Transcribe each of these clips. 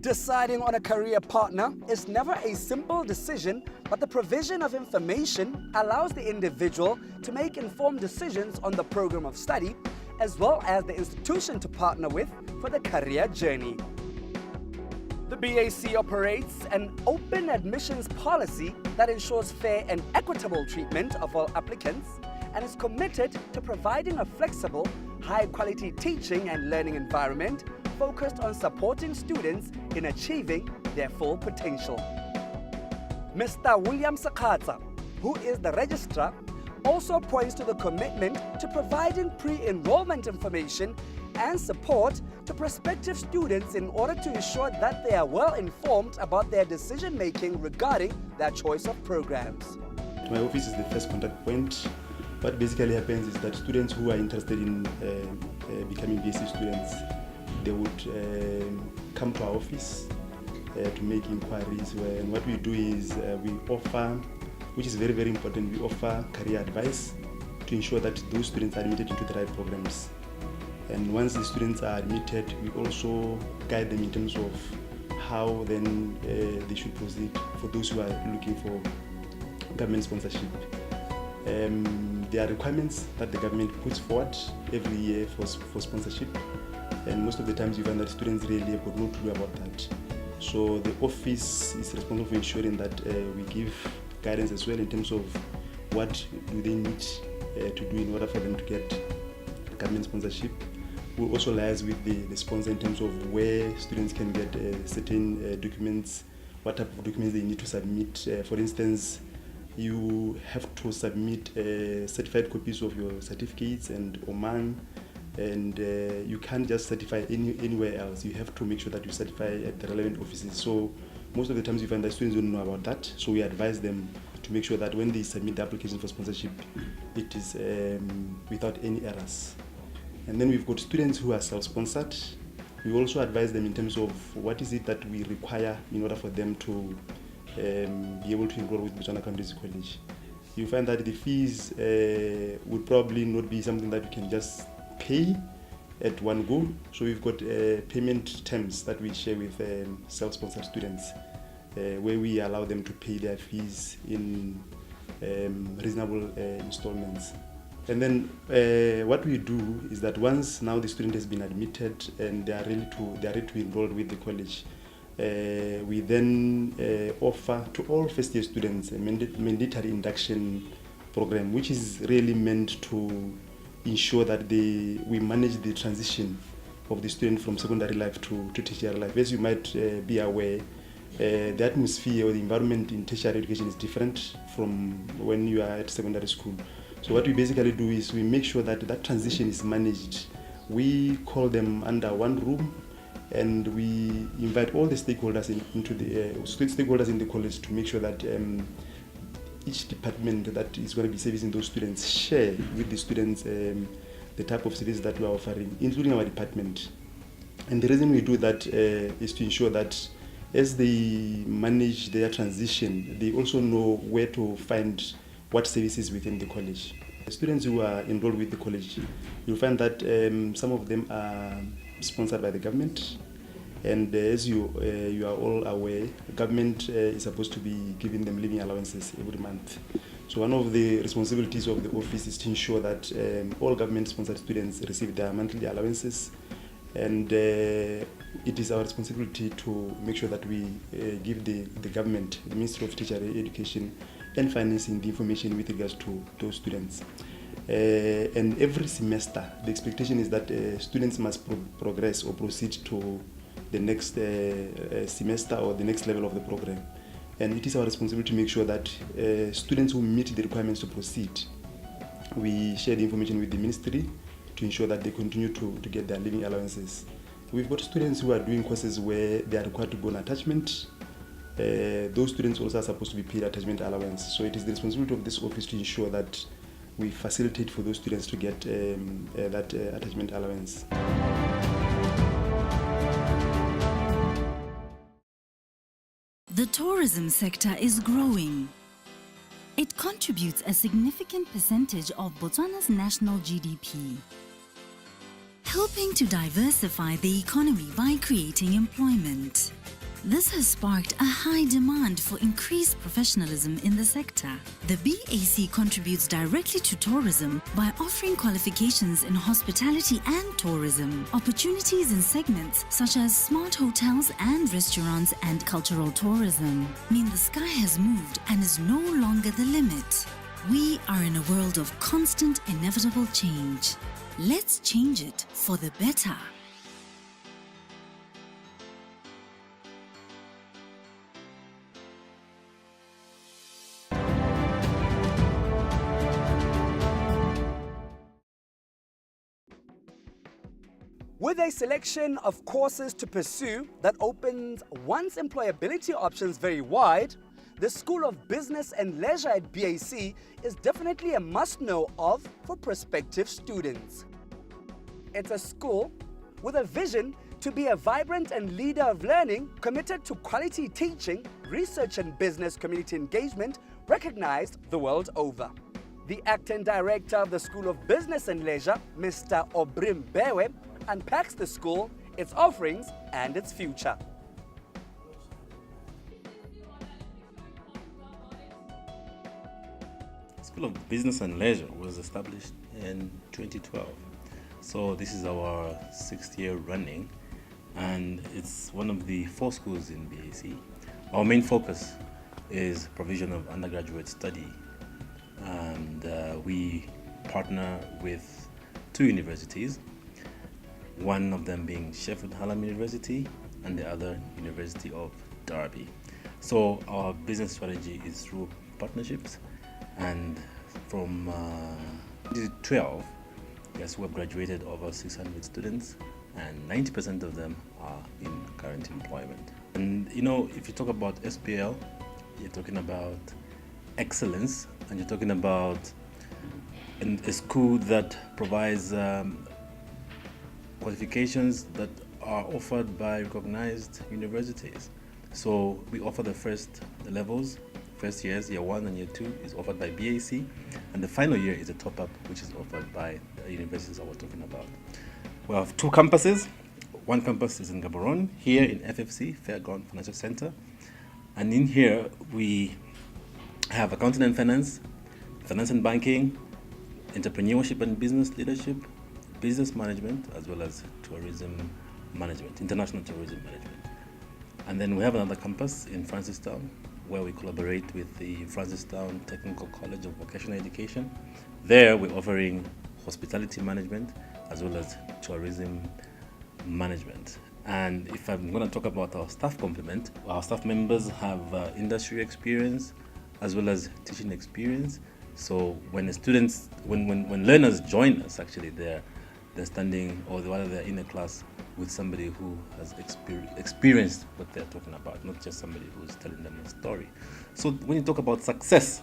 Deciding on a career partner is never a simple decision, but the provision of information allows the individual to make informed decisions on the program of study, as well as the institution to partner with for the career journey. The BAC operates an open admissions policy that ensures fair and equitable treatment of all applicants and is committed to providing a flexible, high-quality teaching and learning environment focused on supporting students in achieving their full potential. Mr. William Sakhatsa, who is the registrar, also points to the commitment to providing pre-enrollment information and support to prospective students in order to ensure that they are well informed about their decision-making regarding their choice of programs. My office is the first contact point. What basically happens is that students who are interested in becoming BSc students, they would come to our office to make inquiries. And what we do is we offer, which is very, very important, we offer career advice to ensure that those students are admitted into the right programs. And once the students are admitted, we also guide them in terms of how then they should proceed for those who are looking for government sponsorship. There are requirements that the government puts forward every year for sponsorship, and most of the times you find that students really have got no clue about that. So the office is responsible for ensuring that we give guidance as well in terms of what do they need to do in order for them to get government sponsorship. We also liaise with the sponsor in terms of where students can get certain documents, what type of documents they need to submit. For instance, you have to submit certified copies of your certificates and Oman, and you can't just certify anywhere else. You have to make sure that you certify at the relevant offices. So most of the times you find that students don't know about that, so we advise them to make sure that when they submit the application for sponsorship, it is without any errors. And then we've got students who are self-sponsored. We also advise them in terms of what is it that we require in order for them to be able to enroll with Botswana Community College. You find that the fees would probably not be something that you can just pay at one go. So we've got payment terms that we share with self-sponsored students, where we allow them to pay their fees in reasonable installments. And then what we do is that once now the student has been admitted and they are ready to enroll with the college, we then offer to all first-year students a mandatory induction program, which is really meant to ensure that we manage the transition of the student from secondary life to tertiary life. As you might be aware, the atmosphere or the environment in tertiary education is different from when you are at secondary school. So what we basically do is we make sure that that transition is managed. We call them under one room, and we invite all the stakeholders stakeholders in the college to make sure that each department that is going to be servicing those students share with the students the type of services that we are offering, including our department. And the reason we do that is to ensure that as they manage their transition, they also know where to find what services within the college. The students who are enrolled with the college, you'll find that some of them are sponsored by the government, and as you are all aware, the government is supposed to be giving them living allowances every month. So one of the responsibilities of the office is to ensure that all government-sponsored students receive their monthly allowances, and it is our responsibility to make sure that we give the government, the Ministry of Tertiary Education and Financing, the information with regards to those students. And every semester, the expectation is that students must progress or proceed to the next semester or the next level of the program. And it is our responsibility to make sure that students who meet the requirements to proceed, we share the information with the ministry to ensure that they continue to get their living allowances. We've got students who are doing courses where they are required to go on attachment. Those students also are supposed to be paid attachment allowance. So it is the responsibility of this office to ensure that we facilitate for those students to get that attachment allowance. The tourism sector is growing. It contributes a significant percentage of Botswana's national GDP. helping to diversify the economy by creating employment. This has sparked a high demand for increased professionalism in the sector. The BAC contributes directly to tourism by offering qualifications in hospitality and tourism, opportunities in segments such as smart hotels and restaurants, and cultural tourism mean the sky has moved and is no longer the limit. We are in a world of constant, inevitable change. Let's change it for the better. With a selection of courses to pursue that opens one's employability options very wide, the School of Business and Leisure at BAC is definitely a must-know of for prospective students. It's a school with a vision to be a vibrant and leader of learning, committed to quality teaching, research and business community engagement, recognized the world over. The acting director of the School of Business and Leisure, Mr. Obrim Bewe, unpacks the school, its offerings, and its future. School of Business and Leisure was established in 2012. So this is our 6th year running, and it's one of the 4 schools in BAC. Our main focus is provision of undergraduate study, and we partner with 2 universities, one of them being Sheffield Hallam University and the other University of Derby. So our business strategy is through partnerships, and from 2012, yes, we have graduated over 600 students, and 90% of them are in current employment. And you know, if you talk about SPL, you're talking about excellence, and you're talking about a school that provides qualifications that are offered by recognized universities. So we offer the first levels, first years, year 1 and year 2 is offered by BAC, and the final year is a top-up, which is offered by the universities I was talking about. We have 2 campuses. One campus is in Gaborone, here in FFC, Fairground Financial Center. And in here, we have accounting and finance, finance and banking, entrepreneurship and business leadership, business management, as well as tourism management, international tourism management. And then we have another campus in Francistown, where we collaborate with the Francistown Technical College of Vocational Education. There we're offering hospitality management as well as tourism management. And if I'm going to talk about our staff complement, our staff members have industry experience as well as teaching experience. So when the students, when learners join us, actually they're standing, or rather they're in a class with somebody who has experienced what they're talking about, not just somebody who's telling them a story. So when you talk about success,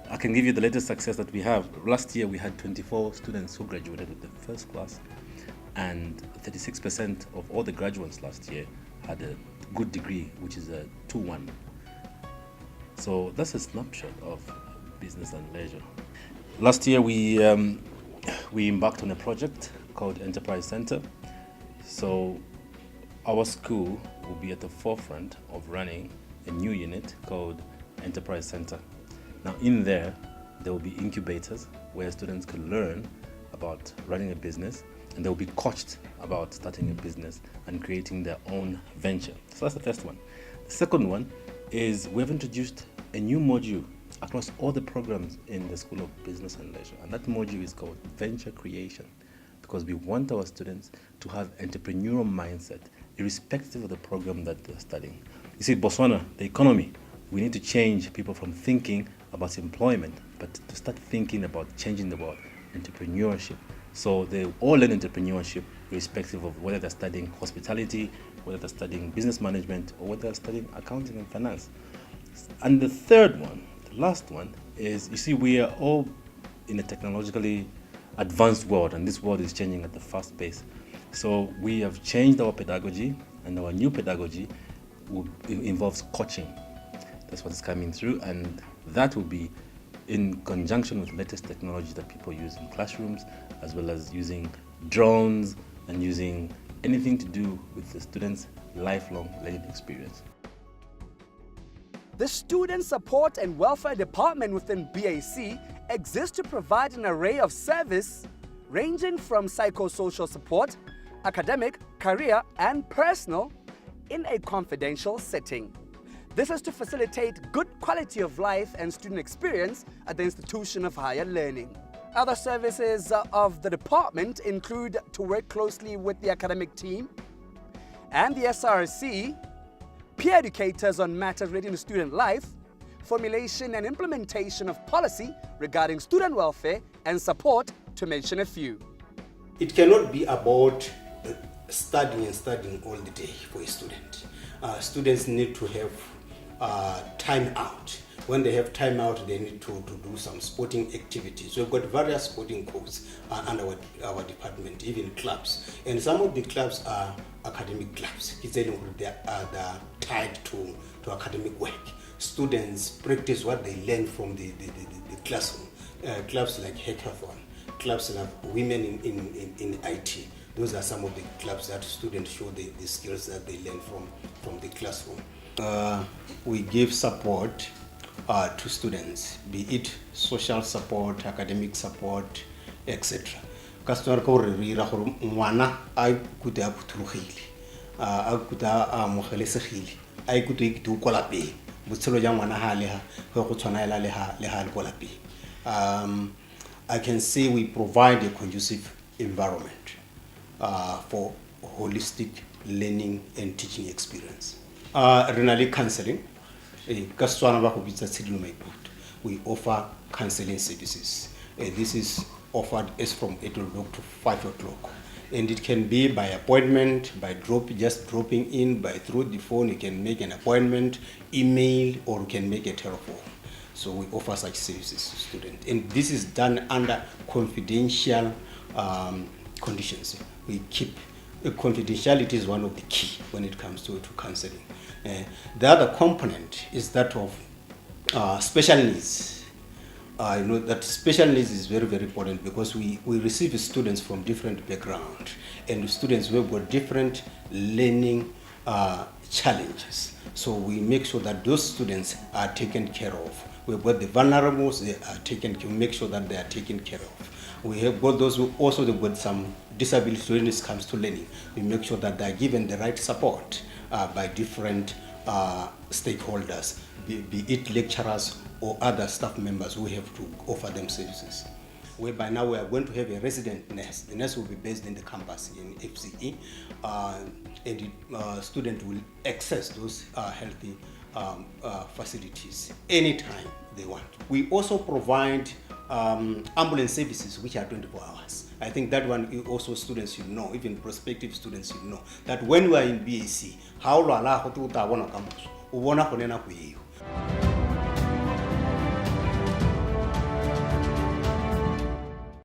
I can give you the latest success that we have. Last year we had 24 students who graduated with the first class, and 36% of all the graduates last year had a good degree, which is a 2-1. So that's a snapshot of business and leisure. Last year we embarked on a project called Enterprise Center. So our school will be at the forefront of running a new unit called Enterprise Center. Now in there will be incubators where students can learn about running a business, and they'll be coached about starting a business and creating their own venture. So that's the first one. The second one is we've introduced a new module across all the programs in the School of Business and Leisure, and that module is called Venture Creation, because we want our students to have entrepreneurial mindset irrespective of the program that they're studying. You see, Botswana, the economy, we need to change people from thinking about employment, but to start thinking about changing the world, entrepreneurship. So they all learn entrepreneurship irrespective of whether they're studying hospitality, whether they're studying business management, or whether they're studying accounting and finance. And the third one, the last one, is, you see, we are all in a technologically advanced world, and this world is changing at a fast pace. So we have changed our pedagogy, and our new pedagogy involves coaching. That's what is coming through, and that will be in conjunction with latest technology that people use in classrooms, as well as using drones, and using anything to do with the student's lifelong learning experience. The Student Support and Welfare Department within BAC exists to provide an array of service ranging from psychosocial support, academic, career, and personal in a confidential setting. This is to facilitate good quality of life and student experience at the institution of higher learning. Other services of the department include to work closely with the academic team and the SRC, peer educators on matters relating to student life, formulation and implementation of policy regarding student welfare and support, to mention a few. It cannot be about studying all the day for a student. Students need to have time out. When they have time out, they need to do some sporting activities. We've got various sporting codes under our department, even clubs. And some of the clubs are academic clubs. They are tied to academic work. Students practice what they learn from the classroom. Clubs like Hackathon, clubs like Women in IT. Those are some of the clubs that students show the skills that they learn from the classroom. We give support to students, be it social support, academic support, etc. Customer ko re ra gore ngwana a ikutlwe a phuthulogile, a ikutlwa a amogelesegile, a ikutlwe ke tu kwa lapeng. Botshelo jwa ngwana ha le ha go tshwana le ha le kwa lapeng. I can say we provide a conducive environment for holistic learning and teaching experience. Renally counseling. We offer counseling services. This is offered as from 8 o'clock to 5 o'clock. And it can be by appointment, by just dropping in, by through the phone. You can make an appointment, email, or you can make a telephone. So we offer such services to students. And this is done under confidential conditions. We keep confidentiality is one of the key when it comes to counseling. The other component is that of special needs. That special needs is very, very important because we receive students from different backgrounds and students who have got different learning challenges. So we make sure that those students are taken care of. We've got the vulnerables, they are taken care of, make sure that they are taken care of. We have got those who also have got some disabilities when it comes to learning. We make sure that they are given the right support by different stakeholders, be it lecturers or other staff members who have to offer them services. Whereby now we are going to have a resident nurse. The nurse will be based in the campus in FCE, and the student will access those healthy facilities anytime they want. We also provide ambulance services which are 24 hours. I think that one also students should know, even prospective students should know, that when we are in BAC, how la ho tu ta bona campus, o bona go nena go eo.